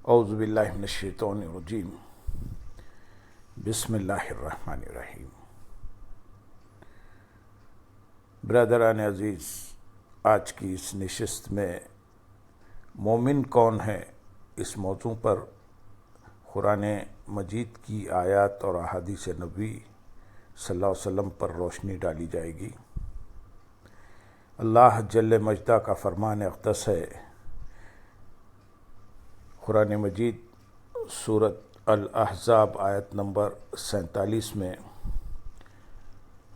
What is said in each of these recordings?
اعوذ باللہ من الشیطان الرجیم بسم اللہ الرحمن الرحیم۔ برادران عزیز، آج کی اس نشست میں مومن کون ہے اس موضوع پر قرآن مجید کی آیات اور احادیث نبوی صلی اللہ علیہ وسلم پر روشنی ڈالی جائے گی۔ اللہ جل مجدہ کا فرمان اقدس ہے، قرآن مجید سورۃ الاحزاب آیت نمبر 47 میں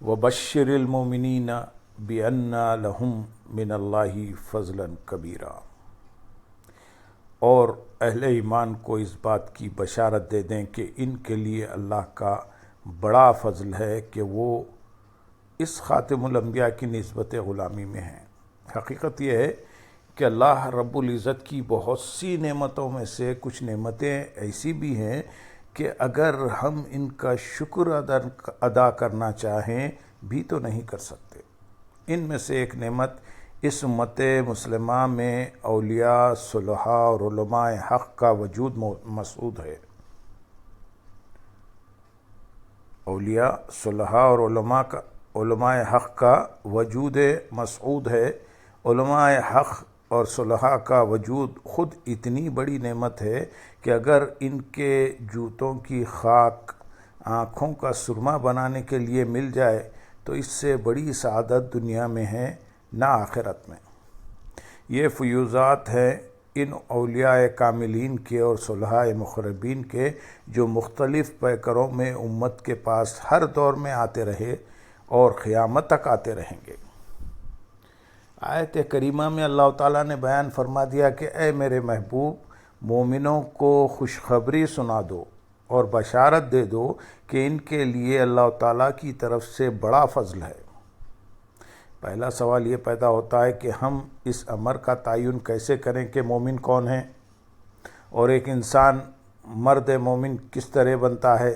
وَبَشِّرِ الْمُؤْمِنِينَ بِأَنَّ لَهُم مِّنَ اللَّهِ فَضْلًا كَبِيرًا، اور اہل ایمان کو اس بات کی بشارت دے دیں کہ ان کے لیے اللہ کا بڑا فضل ہے کہ وہ اس خاتم الانبیاء کی نسبت غلامی میں ہیں۔ حقیقت یہ ہے کہ اللہ رب العزت کی بہت سی نعمتوں میں سے کچھ نعمتیں ایسی بھی ہیں کہ اگر ہم ان کا شکر ادا کرنا چاہیں بھی تو نہیں کر سکتے۔ ان میں سے ایک نعمت اس امت مسلمہ میں اولیاء، صلحاء اور علماء حق کا وجود مسعود ہے۔ اولیاء، صلحاء اور علماء حق کا وجود مسعود ہے۔ علماء حق اور صلحاء کا وجود خود اتنی بڑی نعمت ہے کہ اگر ان کے جوتوں کی خاک آنکھوں کا سرما بنانے کے لیے مل جائے تو اس سے بڑی سعادت دنیا میں ہے نہ آخرت میں۔ یہ فیوزات ہیں ان اولیاء کاملین کے اور صلحاء مقربین کے جو مختلف پیکروں میں امت کے پاس ہر دور میں آتے رہے اور قیامت تک آتے رہیں گے۔ آیت کریمہ میں اللہ تعالیٰ نے بیان فرما دیا کہ اے میرے محبوب، مومنوں کو خوشخبری سنا دو اور بشارت دے دو کہ ان کے لیے اللہ تعالیٰ کی طرف سے بڑا فضل ہے۔ پہلا سوال یہ پیدا ہوتا ہے کہ ہم اس امر کا تعین کیسے کریں کہ مومن کون ہے، اور ایک انسان مرد مومن کس طرح بنتا ہے؟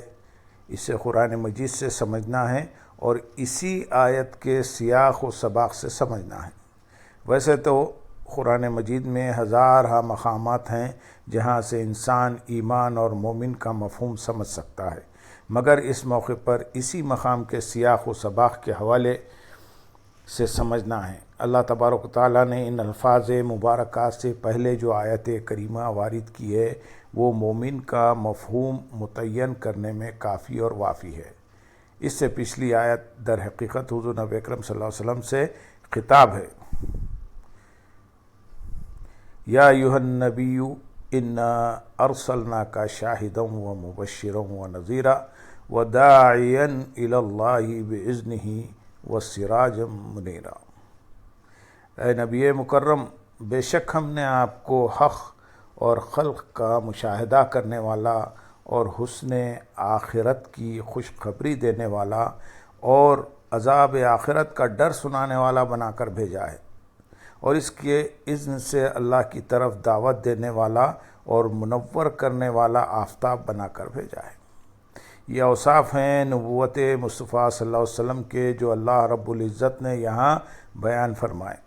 اسے قرآن مجید سے سمجھنا ہے اور اسی آیت کے سیاق و سباق سے سمجھنا ہے۔ ویسے تو قرآن مجید میں ہزارہ مقامات ہیں جہاں سے انسان ایمان اور مومن کا مفہوم سمجھ سکتا ہے، مگر اس موقع پر اسی مقام کے سیاق و سباق کے حوالے سے سمجھنا ہے۔ اللہ تبارک و تعالیٰ نے ان الفاظ مبارکات سے پہلے جو آیت کریمہ وارد کی ہے وہ مومن کا مفہوم متعین کرنے میں کافی اور وافی ہے۔ اس سے پچھلی آیت در حقیقت حضور نبی اکرم صلی اللہ علیہ وسلم سے خطاب ہے۔ یا ایھا النبی انا ارسلناک شاہدا ومبشرا ونذیرا وداعیا الی اللہ باذنہ وسراجا منیرا۔ اے نبی مکرم، بے شک ہم نے آپ کو حق اور خلق کا مشاہدہ کرنے والا اور حسن آخرت کی خوشخبری دینے والا اور عذاب آخرت کا ڈر سنانے والا بنا کر بھیجا ہے، اور اس کے اذن سے اللہ کی طرف دعوت دینے والا اور منور کرنے والا آفتاب بنا کر بھیجا ہے۔ یہ اوصاف ہیں نبوت مصطفیٰ صلی اللہ علیہ وسلم کے جو اللہ رب العزت نے یہاں بیان فرمائے،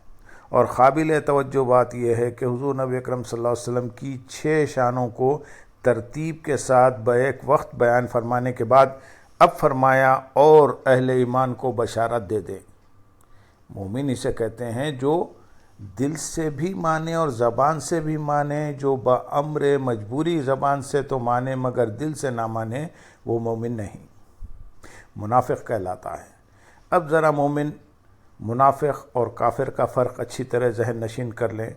اور قابل توجہ بات یہ ہے کہ حضور نبی اکرم صلی اللہ علیہ وسلم کی 6 شانوں کو ترتیب کے ساتھ بیک وقت بیان فرمانے کے بعد اب فرمایا اور اہل ایمان کو بشارت دے دیں۔ مومن اسے کہتے ہیں جو دل سے بھی مانے اور زبان سے بھی مانے، جو بامر مجبوری زبان سے تو مانے مگر دل سے نہ مانے، وہ مومن نہیں، منافق کہلاتا ہے۔ اب ذرا مومن، منافق اور کافر کا فرق اچھی طرح ذہن نشین کر لیں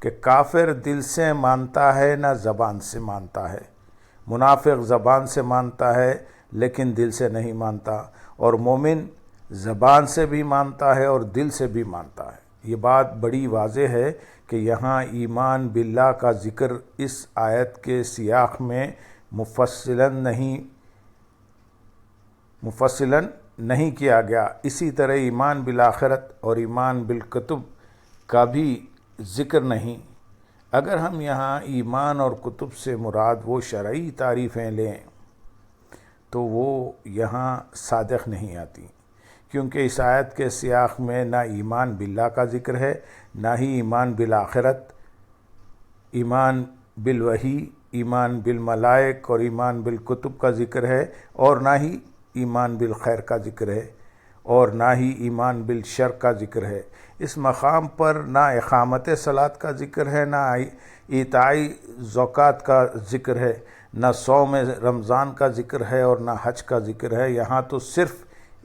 کہ کافر دل سے مانتا ہے نہ زبان سے مانتا ہے، منافق زبان سے مانتا ہے لیکن دل سے نہیں مانتا، اور مومن زبان سے بھی مانتا ہے اور دل سے بھی مانتا ہے۔ یہ بات بڑی واضح ہے کہ یہاں ایمان باللہ کا ذکر اس آیت کے سیاق میں مفصلاً نہیں کیا گیا۔ اسی طرح ایمان بالآخرت اور ایمان بالکتب کا بھی ذکر نہیں۔ اگر ہم یہاں ایمان اور کتب سے مراد وہ شرعی تعریفیں لیں تو وہ یہاں صادق نہیں آتی، کیونکہ اس آیت کے سیاق میں نہ ایمان باللہ کا ذکر ہے، نہ ہی ایمان بالآخرت، ایمان بالوحی ایمان بالملائک اور ایمان بالکتب کا ذکر ہے، اور نہ ہی ایمان بالخیر کا ذکر ہے، اور نہ ہی ایمان بالشر کا ذکر ہے۔ اس مقام پر نہ اقامت صلاۃ کا ذکر ہے، نہ ایتاء زکوٰۃ کا ذکر ہے، نہ صوم رمضان کا ذکر ہے، اور نہ حج کا ذکر ہے۔ یہاں تو صرف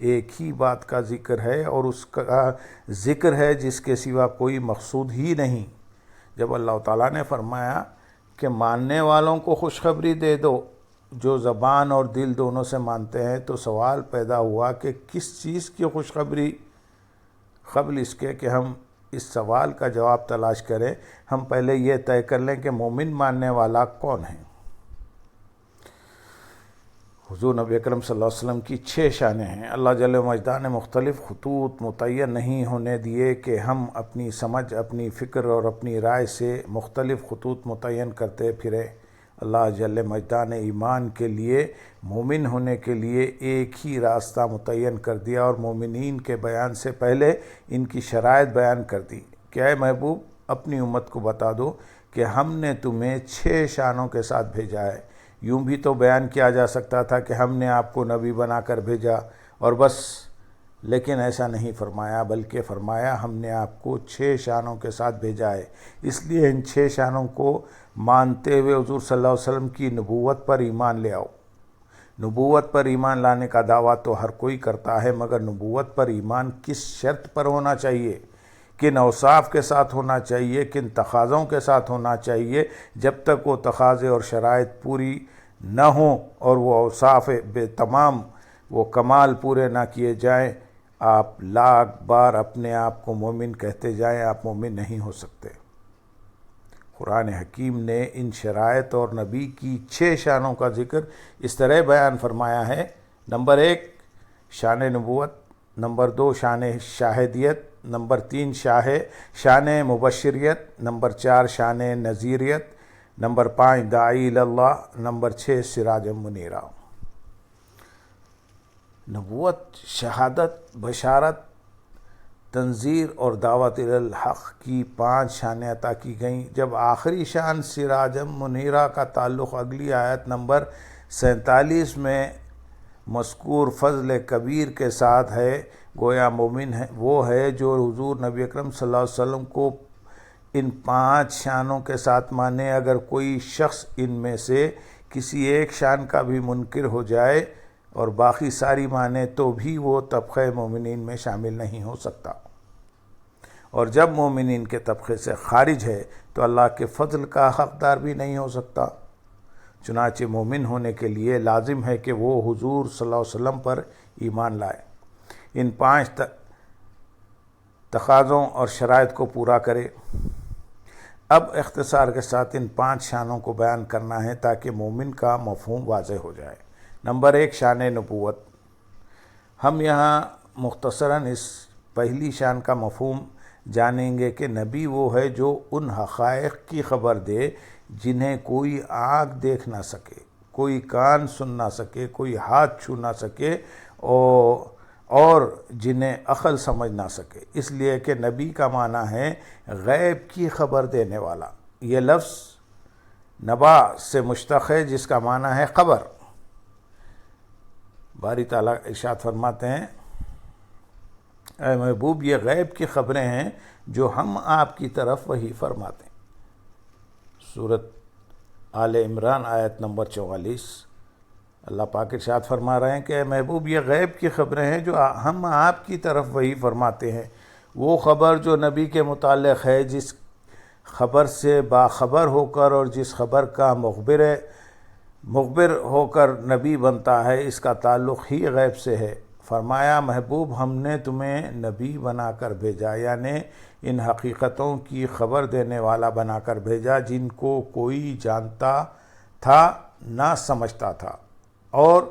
ایک ہی بات کا ذکر ہے، اور اس کا ذکر ہے جس کے سوا کوئی مقصود ہی نہیں۔ جب اللہ تعالیٰ نے فرمایا کہ ماننے والوں کو خوشخبری دے دو جو زبان اور دل دونوں سے مانتے ہیں، تو سوال پیدا ہوا کہ کس چیز کی خوشخبری؟ قبل اس کے کہ ہم اس سوال کا جواب تلاش کریں، ہم پہلے یہ طے کر لیں کہ مومن ماننے والا کون ہے۔ حضور نبی اکرم صلی اللہ علیہ وسلم کی 6 شانیں ہیں۔ اللہ جل مجدہ نے مختلف خطوط متعین نہیں ہونے دیے کہ ہم اپنی سمجھ، اپنی فکر اور اپنی رائے سے مختلف خطوط متعین کرتے پھریں۔ اللہ جل مجدہ نے ایمان کے لیے، مومن ہونے کے لیے ایک ہی راستہ متعین کر دیا، اور مومنین کے بیان سے پہلے ان کی شرائط بیان کر دی کہ اے محبوب اپنی امت کو بتا دو کہ ہم نے تمہیں 6 شانوں کے ساتھ بھیجا ہے۔ یوں بھی تو بیان کیا جا سکتا تھا کہ ہم نے آپ کو نبی بنا کر بھیجا اور بس، لیکن ایسا نہیں فرمایا، بلکہ فرمایا ہم نے آپ کو 6 شانوں کے ساتھ بھیجا ہے۔ اس لیے ان 6 شانوں کو مانتے ہوئے حضور صلی اللہ علیہ وسلم کی نبوت پر ایمان لے آؤ۔ نبوت پر ایمان لانے کا دعویٰ تو ہر کوئی کرتا ہے، مگر نبوت پر ایمان کس شرط پر ہونا چاہیے، کن اوصاف کے ساتھ ہونا چاہیے، کن تقاضوں کے ساتھ ہونا چاہیے؟ جب تک وہ تقاضے اور شرائط پوری نہ ہوں اور وہ اوصاف بے تمام، وہ کمال پورے نہ کیے جائیں، آپ لاکھ بار اپنے آپ کو مومن کہتے جائیں، آپ مومن نہیں ہو سکتے۔ قرآن حکیم نے ان شرائط اور نبی کی 6 شانوں کا ذکر اس طرح بیان فرمایا ہے۔ نمبر 1 شان نبوت، نمبر 2 شان شاہدیت، نمبر 3 شان مبشریت، نمبر 4 شان نذیریت، نمبر 5 داعی اللہ، نمبر 6 سراج منیرہ۔ نبوت، شہادت، بشارت، تنذیر اور دعوت الحق کی 5 شانیں عطا کی گئیں۔ جب آخری شان سراج منیرہ کا تعلق اگلی آیت نمبر 47 میں مذکور فضل کبیر کے ساتھ ہے، گویا مومن ہے وہ ہے جو حضور نبی اکرم صلی اللہ علیہ وسلم کو ان 5 شانوں کے ساتھ مانے۔ اگر کوئی شخص ان میں سے کسی ایک شان کا بھی منکر ہو جائے اور باقی ساری مانے تو بھی وہ طبقہ مومنین میں شامل نہیں ہو سکتا، اور جب مومنین کے طبقے سے خارج ہے تو اللہ کے فضل کا حقدار بھی نہیں ہو سکتا۔ چنانچہ مومن ہونے کے لیے لازم ہے کہ وہ حضور صلی اللہ علیہ وسلم پر ایمان لائے، ان 5 تقاضوں اور شرائط کو پورا کرے۔ اب اختصار کے ساتھ ان 5 شانوں کو بیان کرنا ہے تاکہ مومن کا مفہوم واضح ہو جائے۔ نمبر 1 شان نبوت۔ ہم یہاں مختصراً اس پہلی شان کا مفہوم جانیں گے کہ نبی وہ ہے جو ان حقائق کی خبر دے جنہیں کوئی آنکھ دیکھ نہ سکے، کوئی کان سن نہ سکے، کوئی ہاتھ چھو نہ سکے، اور جنہیں عقل سمجھ نہ سکے، اس لیے کہ نبی کا معنی ہے غیب کی خبر دینے والا۔ یہ لفظ نبا سے مشتق ہے جس کا معنی ہے خبر۔ باری تعالیٰ ارشاد فرماتے ہیں اے محبوب یہ غیب کی خبریں ہیں جو ہم آپ کی طرف وحی فرماتے ہیں۔ سورۃ آل عمران آیت نمبر 44۔ اللہ پاک ارشاد فرما رہے ہیں کہ اے محبوب یہ غیب کی خبریں ہیں جو ہم آپ کی طرف وحی فرماتے ہیں۔ وہ خبر جو نبی کے متعلق ہے، جس خبر سے باخبر ہو کر اور جس خبر کا مخبر ہو کر نبی بنتا ہے، اس کا تعلق ہی غیب سے ہے۔ فرمایا محبوب ہم نے تمہیں نبی بنا کر بھیجا، یعنی ان حقیقتوں کی خبر دینے والا بنا کر بھیجا جن کو کوئی جانتا تھا نہ سمجھتا تھا، اور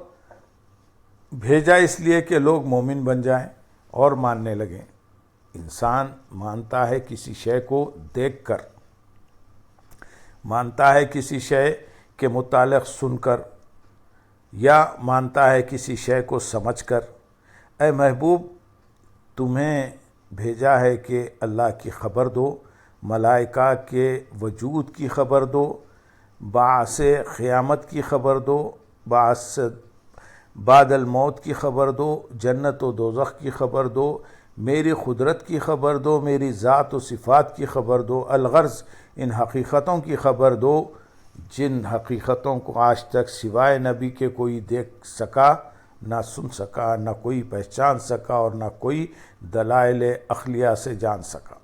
بھیجا اس لیے کہ لوگ مومن بن جائیں اور ماننے لگیں۔ انسان مانتا ہے کسی شے کو دیکھ کر، مانتا ہے کسی شے کے متعلق سن کر، یا مانتا ہے کسی شے کو سمجھ کر۔ اے محبوب تمہیں بھیجا ہے کہ اللہ کی خبر دو، ملائکہ کے وجود کی خبر دو، باعث قیامت کی خبر دو، باعث بعد الموت کی خبر دو، جنت و دوزخ کی خبر دو، میری قدرت کی خبر دو، میری ذات و صفات کی خبر دو، الغرض ان حقیقتوں کی خبر دو جن حقیقتوں کو آج تک سوائے نبی کے کوئی دیکھ سکا، نہ سن سکا، نہ کوئی پہچان سکا، اور نہ کوئی دلائل عقلیہ سے جان سکا،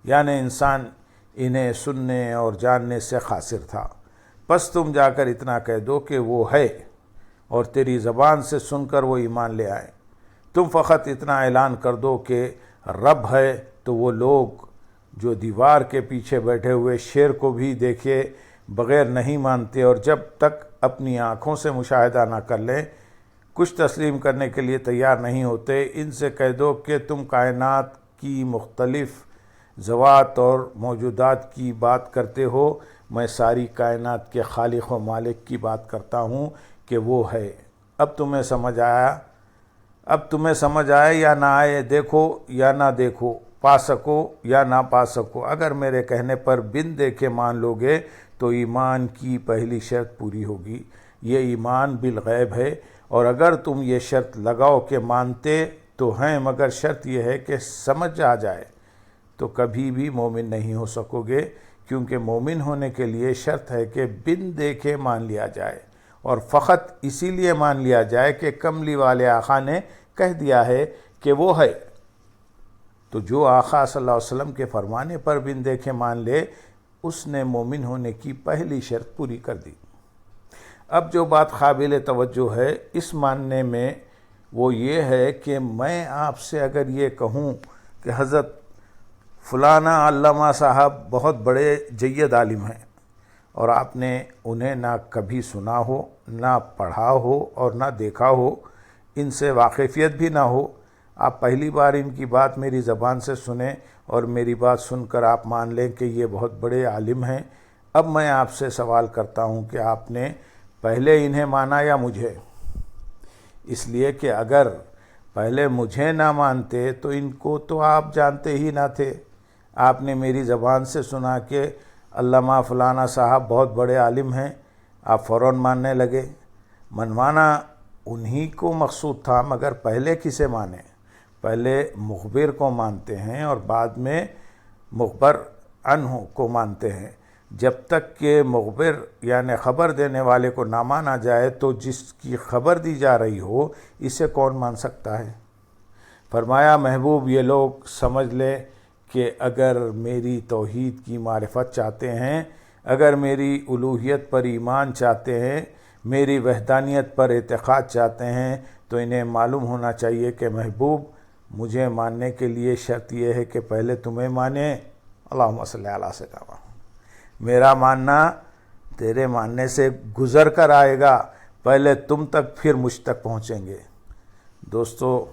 یعنی انسان انہیں سننے اور جاننے سے قاصر تھا۔ پس تم جا کر اتنا کہہ دو کہ وہ ہے، اور تیری زبان سے سن کر وہ ایمان لے آئے۔ تم فقط اتنا اعلان کر دو کہ رب ہے، تو وہ لوگ جو دیوار کے پیچھے بیٹھے ہوئے شیر کو بھی دیکھے بغیر نہیں مانتے، اور جب تک اپنی آنکھوں سے مشاہدہ نہ کر لیں کچھ تسلیم کرنے کے لیے تیار نہیں ہوتے۔ ان سے کہہ دو کہ تم کائنات کی مختلف ذوات اور موجودات کی بات کرتے ہو، میں ساری کائنات کے خالق و مالک کی بات کرتا ہوں کہ وہ ہے۔ اب تمہیں سمجھ آئے یا نہ آئے، دیکھو یا نہ دیکھو، پا سکو یا نہ پا سکو، اگر میرے کہنے پر بن دیکھے مان لوگے تو ایمان کی پہلی شرط پوری ہوگی۔ یہ ایمان بالغیب ہے، اور اگر تم یہ شرط لگاؤ کہ مانتے تو ہیں مگر شرط یہ ہے کہ سمجھ آ جائے، تو کبھی بھی مومن نہیں ہو سکو گے، کیونکہ مومن ہونے کے لیے شرط ہے کہ بن دیکھے مان لیا جائے، اور فقط اسی لیے مان لیا جائے کہ کملی والے آقا نے کہہ دیا ہے کہ وہ ہے۔ تو جو آقا صلی اللہ علیہ وسلم کے فرمانے پر بن دیکھے مان لے، اس نے مومن ہونے کی پہلی شرط پوری کر دی۔ اب جو بات قابل توجہ ہے اس ماننے میں وہ یہ ہے کہ میں آپ سے اگر یہ کہوں کہ حضرت فلانا علامہ صاحب بہت بڑے جید عالم ہیں، اور آپ نے انہیں نہ کبھی سنا ہو، نہ پڑھا ہو، اور نہ دیکھا ہو، ان سے واقفیت بھی نہ ہو، آپ پہلی بار ان کی بات میری زبان سے سنیں اور میری بات سن کر آپ مان لیں کہ یہ بہت بڑے عالم ہیں۔ اب میں آپ سے سوال کرتا ہوں کہ آپ نے پہلے انہیں مانا یا مجھے؟ اس لیے کہ اگر پہلے مجھے نہ مانتے تو ان کو تو آپ جانتے ہی نہ تھے۔ آپ نے میری زبان سے سنا کہ علامہ فلانا صاحب بہت بڑے عالم ہیں، آپ فوراً ماننے لگے۔ منوانا انہی کو مقصود تھا، مگر پہلے کسے مانے؟ پہلے مخبر کو مانتے ہیں اور بعد میں مخبر عنہ کو مانتے ہیں۔ جب تک کہ مخبر یعنی خبر دینے والے کو نہ مانا جائے تو جس کی خبر دی جا رہی ہو اسے کون مان سکتا ہے؟ فرمایا محبوب یہ لوگ سمجھ لے کہ اگر میری توحید کی معرفت چاہتے ہیں، اگر میری الوہیت پر ایمان چاہتے ہیں، میری وحدانیت پر اعتقاد چاہتے ہیں، تو انہیں معلوم ہونا چاہیے کہ محبوب مجھے ماننے کے لیے شرط یہ ہے کہ پہلے تمہیں مانے۔ اللہم صلی علی سیدنا، میرا ماننا تیرے ماننے سے گزر کر آئے گا، پہلے تم تک پھر مجھ تک پہنچیں گے۔ دوستو،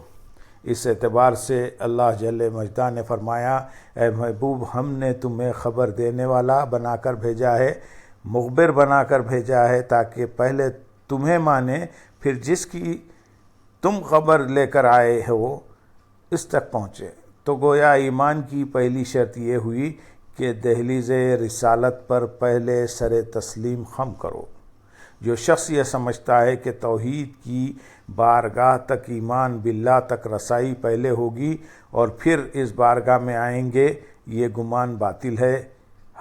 اس اعتبار سے اللہ جل مجدہ نے فرمایا اے محبوب ہم نے تمہیں خبر دینے والا بنا کر بھیجا ہے، مخبر بنا کر بھیجا ہے، تاکہ پہلے تمہیں مانے پھر جس کی تم خبر لے کر آئے ہو اس تک پہنچے۔ تو گویا ایمان کی پہلی شرط یہ ہوئی کہ دہلیز رسالت پر پہلے سر تسلیم خم کرو۔ جو شخص یہ سمجھتا ہے کہ توحید کی بارگاہ تک ایمان باللہ تک رسائی پہلے ہوگی اور پھر اس بارگاہ میں آئیں گے، یہ گمان باطل ہے۔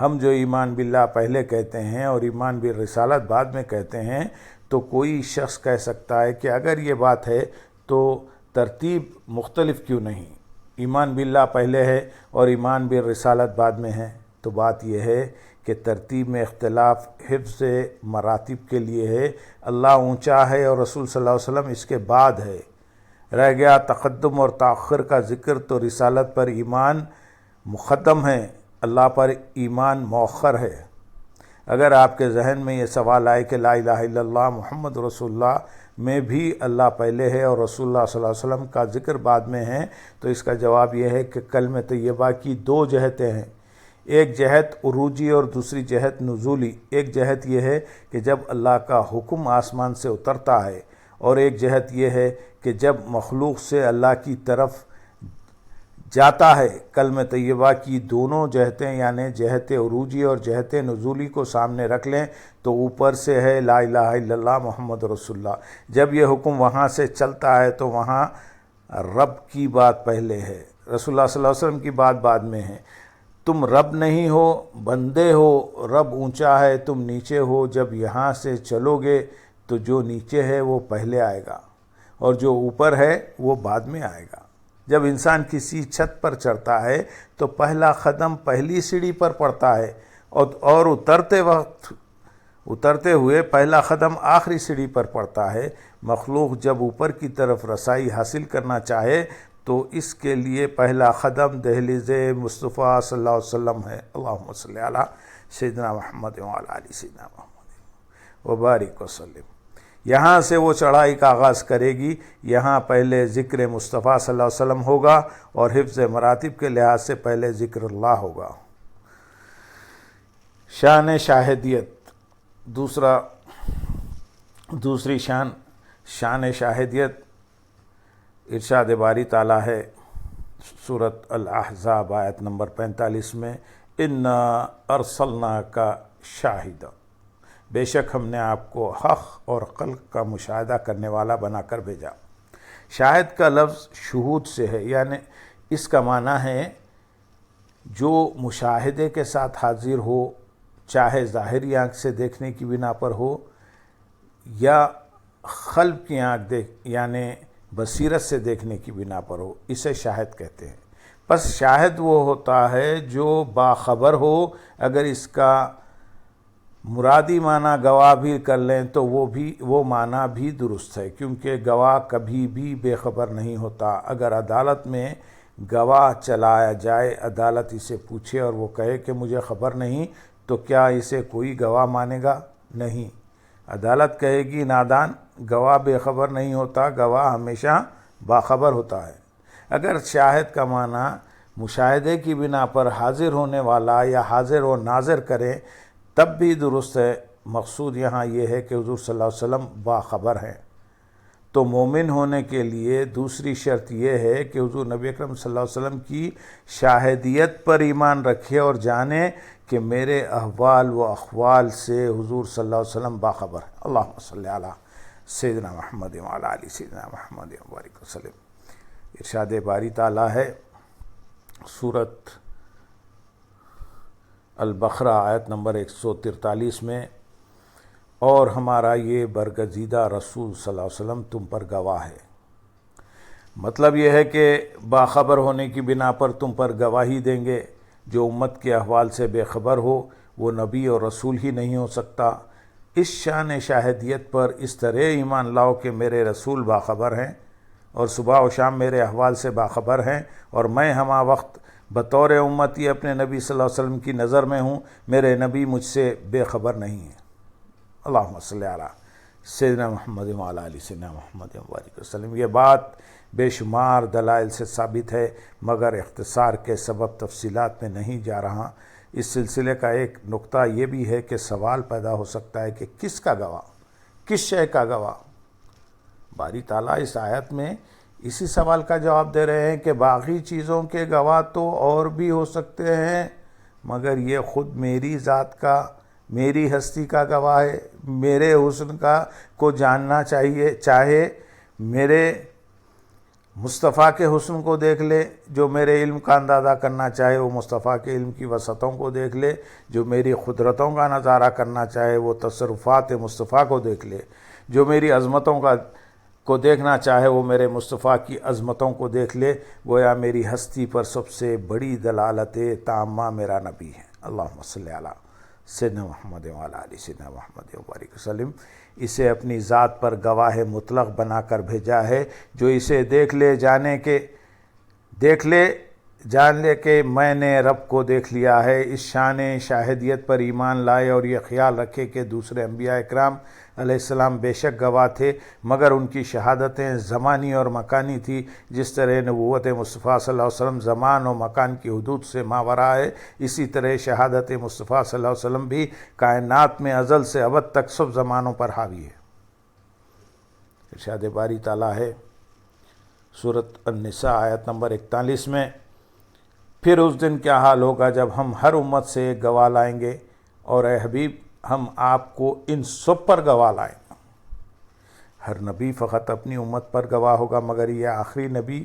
ہم جو ایمان باللہ پہلے کہتے ہیں اور ایمان بالرسالت بعد میں کہتے ہیں، تو کوئی شخص کہہ سکتا ہے کہ اگر یہ بات ہے تو ترتیب مختلف کیوں نہیں؟ ایمان باللہ پہلے ہے اور ایمان بالرسالت بعد میں ہے۔ تو بات یہ ہے کہ ترتیب میں اختلاف حفظ مراتب کے لیے ہے۔ اللہ اونچا ہے اور رسول صلی اللہ علیہ وسلم اس کے بعد ہے۔ رہ گیا تقدم اور تاخر کا ذکر، تو رسالت پر ایمان مقدم ہے، اللہ پر ایمان مؤخر ہے۔ اگر آپ کے ذہن میں یہ سوال آئے کہ لا الہ الا اللہ محمد رسول اللہ میں بھی اللہ پہلے ہے اور رسول اللہ صلی اللہ علیہ وسلم کا ذکر بعد میں ہے، تو اس کا جواب یہ ہے کہ کلمہ طیبہ کی دو جہتیں ہیں، ایک جہت عروجی اور دوسری جہت نزولی۔ ایک جہت یہ ہے کہ جب اللہ کا حکم آسمان سے اترتا ہے، اور ایک جہت یہ ہے کہ جب مخلوق سے اللہ کی طرف جاتا ہے کلمہ طیبہ کی دونوں جہتیں یعنی جہت عروجی اور جہت نزولی کو سامنے رکھ لیں تو اوپر سے ہے لا الہ الا اللہ محمد رسول اللہ۔ جب یہ حکم وہاں سے چلتا ہے تو وہاں رب کی بات پہلے ہے، رسول اللہ صلی اللہ علیہ وسلم کی بات بعد میں ہے۔ تم رب نہیں ہو، بندے ہو، رب اونچا ہے، تم نیچے ہو۔ جب یہاں سے چلو گے تو جو نیچے ہے وہ پہلے آئے گا اور جو اوپر ہے وہ بعد میں آئے گا۔ جب انسان کسی چھت پر چڑھتا ہے تو پہلا قدم پہلی سیڑھی پر پڑتا ہے اور اترتے ہوئے پہلا قدم آخری سیڑھی پر پڑتا ہے۔ مخلوق جب اوپر کی طرف رسائی حاصل کرنا چاہے تو اس کے لیے پہلا قدم دہلیز مصطفیٰ صلی اللہ علیہ وسلم ہے۔ اللہم صلی علی سیدنا محمد وعلی آل سیدنا محمد وبارک وسلم۔ یہاں سے وہ چڑھائی کا آغاز کرے گی۔ یہاں پہلے ذکر مصطفیٰ صلی اللہ علیہ وسلم ہوگا اور حفظ مراتب کے لحاظ سے پہلے ذکر اللہ ہوگا۔ شان شاہدیت، دوسری شان شاہدیت ارشاد باری تعالیٰ ہے سورۃ الاحزاب آیت نمبر 45 میں، اِنَّا أَرْسَلْنَاكَ شَاہِدًا، بے شک ہم نے آپ کو حق اور خلق کا مشاہدہ کرنے والا بنا کر بھیجا۔ شاہد کا لفظ شہود سے ہے، یعنی اس کا معنی ہے جو مشاہدے کے ساتھ حاضر ہو، چاہے ظاہری آنکھ سے دیکھنے کی بنا پر ہو یا قلب کی آنکھ یعنی بصیرت سے دیکھنے کی بنا پر ہو، اسے شاہد کہتے ہیں۔ پس شاہد وہ ہوتا ہے جو باخبر ہو۔ اگر اس کا مرادی معنی گواہ بھی کر لیں تو وہ معنی بھی درست ہے، کیونکہ گواہ کبھی بھی بے خبر نہیں ہوتا۔ اگر عدالت میں گواہ چلایا جائے، عدالت اسے پوچھے اور وہ کہے کہ مجھے خبر نہیں، تو کیا اسے کوئی گواہ مانے گا؟ نہیں۔ عدالت کہے گی نادان، گواہ بے خبر نہیں ہوتا، گواہ ہمیشہ باخبر ہوتا ہے۔ اگر شاہد کا معنی مشاہدے کی بنا پر حاضر ہونے والا یا حاضر و ناظر کریں تب بھی درست ہے۔ مقصود یہاں یہ ہے کہ حضور صلی اللہ علیہ وسلم باخبر ہیں۔ تو مومن ہونے کے لیے دوسری شرط یہ ہے کہ حضور نبی اکرم صلی اللہ علیہ وسلم کی شاہدیت پر ایمان رکھے اور جانے کہ میرے احوال و اقوال سے حضور صلی اللہ علیہ وسلم باخبر ہیں۔ اللہم صلی علی سیدنا محمد وعلی آل سیدنا محمد وبارک وسلم۔ ارشاد باری تعالیٰ ہے سورۃ البقرہ آیت نمبر 143 میں، اور ہمارا یہ برگزیدہ رسول صلی اللہ علیہ وسلم تم پر گواہ ہے۔ مطلب یہ ہے کہ باخبر ہونے کی بنا پر تم پر گواہی دیں گے۔ جو امت کے احوال سے بے خبر ہو وہ نبی اور رسول ہی نہیں ہو سکتا۔ اس شان شاہدیت پر اس طرح ایمان لاؤ کہ میرے رسول باخبر ہیں اور صبح و شام میرے احوال سے باخبر ہیں، اور میں ہمہ وقت بطور امتی اپنے نبی صلی اللہ علیہ وسلم کی نظر میں ہوں، میرے نبی مجھ سے بے خبر نہیں ہیں۔ اللہم صلی علی سیدنا محمد وعلی آل سیدنا محمد وبارک وسلم۔ یہ بات بے شمار دلائل سے ثابت ہے، مگر اختصار کے سبب تفصیلات میں نہیں جا رہا۔ اس سلسلے کا ایک نقطہ یہ بھی ہے کہ سوال پیدا ہو سکتا ہے کہ کس کا گواہ، کس شے کا گواہ؟ باری تعالیٰ اس آیت میں اسی سوال کا جواب دے رہے ہیں کہ باقی چیزوں کے گواہ تو اور بھی ہو سکتے ہیں، مگر یہ خود میری ذات کا، میری ہستی کا گواہ ہے۔ میرے حسن کو جاننا چاہے میرے مصطفیٰ کے حسن کو دیکھ لے، جو میرے علم کا اندازہ کرنا چاہے وہ مصطفیٰ کے علم کی وسعتوں کو دیکھ لے، جو میری قدرتوں کا نظارہ کرنا چاہے وہ تصرفات مصطفیٰ کو دیکھ لے، جو میری عظمتوں کو دیکھنا چاہے وہ میرے مصطفیٰ کی عظمتوں کو دیکھ لے۔ گویا میری ہستی پر سب سے بڑی دلالت تامہ میرا نبی ہے۔ اللہم صلی علی سیدنا محمد وعلی آل سیدنا محمد وبارک وسلم۔ اسے اپنی ذات پر گواہ مطلق بنا کر بھیجا ہے۔ جو اسے دیکھ لے جان لے کہ میں نے رب کو دیکھ لیا ہے۔ اس شان شاہدیت پر ایمان لائے اور یہ خیال رکھے کہ دوسرے انبیاء اکرام علیہ السلام بے شک گواہ تھے، مگر ان کی شہادتیں زمانی اور مکانی تھی۔ جس طرح نبوت مصطفیٰ صلی اللہ علیہ وسلم زمان و مکان کی حدود سے ماورا ہے، اسی طرح شہادت مصطفیٰ صلی اللہ علیہ وسلم بھی کائنات میں ازل سے ابد تک سب زمانوں پر حاوی ہے۔ ارشاد باری تعالیٰ ہے سورۃ النساء آیت نمبر 41 میں، پھر اس دن کیا حال ہوگا جب ہم ہر امت سے ایک گواہ لائیں گے، اور اے حبیب ہم آپ کو ان سب پر گواہ لائیں گے۔ ہر نبی فقط اپنی امت پر گواہ ہوگا، مگر یہ آخری نبی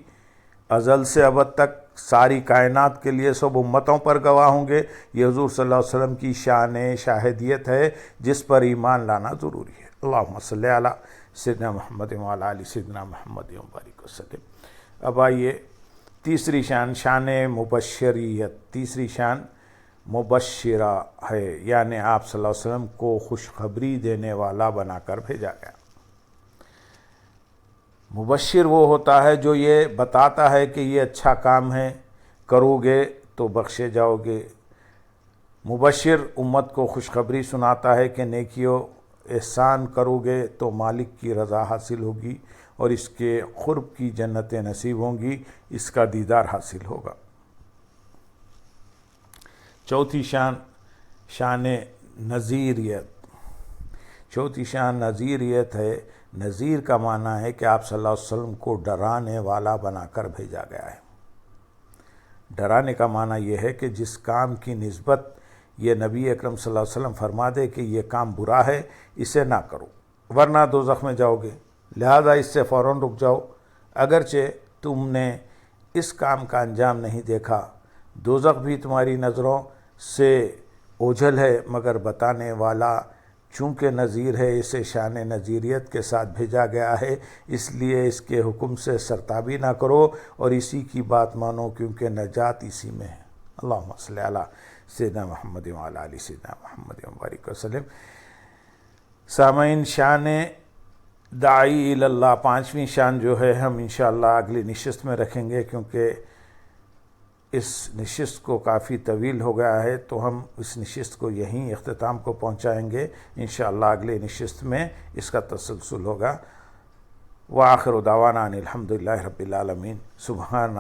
ازل سے ابد تک ساری کائنات کے لیے سب امتوں پر گواہ ہوں گے۔ یہ حضور صلی اللہ علیہ وسلم کی شان شاہدیت ہے جس پر ایمان لانا ضروری ہے۔ اللہم صلی علی سیدنا محمد وعلی آل سیدنا محمد وبارک وسلم۔ اب آئیے تیسری شان، شان مبشریت۔ تیسری شان مبشرہ ہے، یعنی آپ صلی اللہ علیہ وسلم کو خوشخبری دینے والا بنا کر بھیجا گیا۔ مبشر وہ ہوتا ہے جو یہ بتاتا ہے کہ یہ اچھا کام ہے، کرو گے تو بخشے جاؤ گے۔ مبشر امت کو خوشخبری سناتا ہے کہ نیکیوں احسان کرو گے تو مالک کی رضا حاصل ہوگی اور اس کے قرب کی جنتیں نصیب ہوں گی، اس کا دیدار حاصل ہوگا۔ چوتھی شان، شان نذیریت۔ چوتھی شان نذیریت ہے۔ نذیر کا معنی ہے کہ آپ صلی اللہ علیہ وسلم کو ڈرانے والا بنا کر بھیجا گیا ہے۔ ڈرانے کا معنی یہ ہے کہ جس کام کی نسبت یہ نبی اکرم صلی اللہ علیہ وسلم فرما دے کہ یہ کام برا ہے، اسے نہ کرو ورنہ دوزخ میں جاؤ گے، لہذا اس سے فوراً رک جاؤ، اگرچہ تم نے اس کام کا انجام نہیں دیکھا، دوزخ بھی تمہاری نظروں سے اوجھل ہے، مگر بتانے والا چونکہ نذیر ہے، اسے شان نذیریت کے ساتھ بھیجا گیا ہے، اس لیے اس کے حکم سے سرتابی نہ کرو اور اسی کی بات مانو، کیونکہ نجات اسی میں ہے۔ اللہم صلی علی سیدنا محمد وعلی آل سیدنا محمد وبارک وسلم۔ سامعین، شان داعی اللہ، پانچویں شان جو ہے ہم انشاءاللہ اگلی نشست میں رکھیں گے، کیونکہ اس نشست کو کافی طویل ہو گیا ہے، تو ہم اس نشست کو یہیں اختتام کو پہنچائیں گے۔ انشاءاللہ اگلی نشست میں اس کا تسلسل ہوگا۔ وآخر دعوانا ان الحمدللہ رب العالمین۔ سبحان